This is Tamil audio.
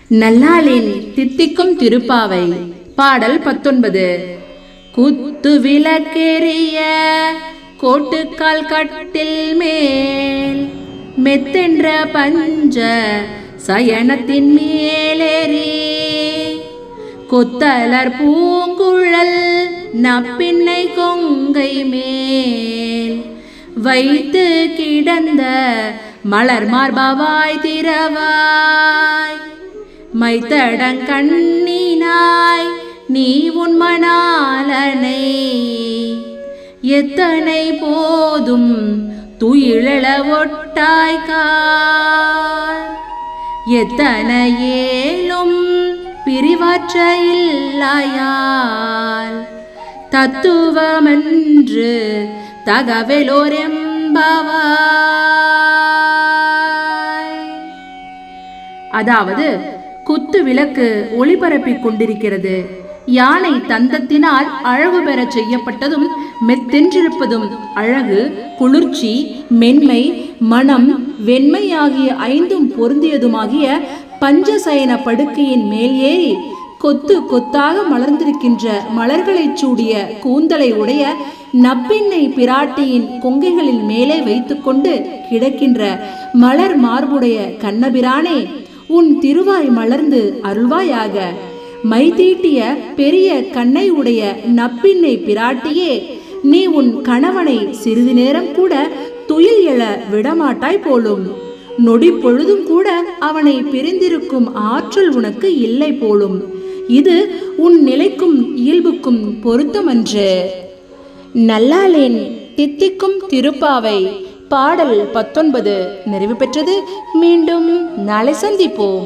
நல்லாளின் தித்திக்கும் திருப்பாவை பாடல் 19. குத்து விளக்கெரிய கோட்டுக்கால் கட்டில் மேல் மெத்தென்ற பஞ்ச சயனத்தின் மேலேறி கொத்தலர் பூங்குழல் நப்பின்னை கொங்கை மேல் வைத்து கிடந்த மலர் மார்பாவாய் திரவாய் மைத்தடங்கண்ணினாய் நீ உன் மணாலனை எத்தனை போதும் துயிலெழ ஒட்டாய்கால் எத்தனை ஏலும் பிரிவாற்ற இல்லையால் தத்துவமென்று தகவலோரெம்பவாய். அதாவது குத்து விளக்கு ஒளிபரப்பிக் கொண்டிருக்கிறது. யானை தந்தத்தினால் அழகு பெற செய்யப்பட்டதும் மெத்தென்றிருப்பதும் அழகு, குளிர்ச்சி, மென்மை, மனம், வெண்மை ஆகிய ஐந்தும் பொருந்தியதுமாகிய பஞ்சசயன படுக்கையின் மேல் ஏறி கொத்து கொத்தாக மலர்ந்திருக்கின்ற மலர்களைச் சூடிய கூந்தலை உடைய நப்பின்னை பிராட்டியின் கொங்கைகளின் மேலே வைத்துக்கொண்டு கிடக்கின்ற மலர் மார்புடைய கண்ணபிரானே, உன் திருவாய் மலர்ந்து அருள்வாயாக. மை தீட்டிய பெரிய கண்ணை உடைய நப்பின்னை பிராட்டியே, நீ உன் கணவனை சிறிது நேரம் கூட துயில் எழ விடமாட்டாய் போலும். நொடி பொழுதும் கூட அவனை பிரிந்திருக்கும் ஆற்றல் உனக்கு இல்லை போலும். இது உன் நிலைக்கும் இயல்புக்கும் பொருத்தமன்று. நல்லாளின் தித்திக்கும் திருப்பாவை பாடல் 19 நிறைவு பெற்றது. மீண்டும் நாளை சந்திப்போம்.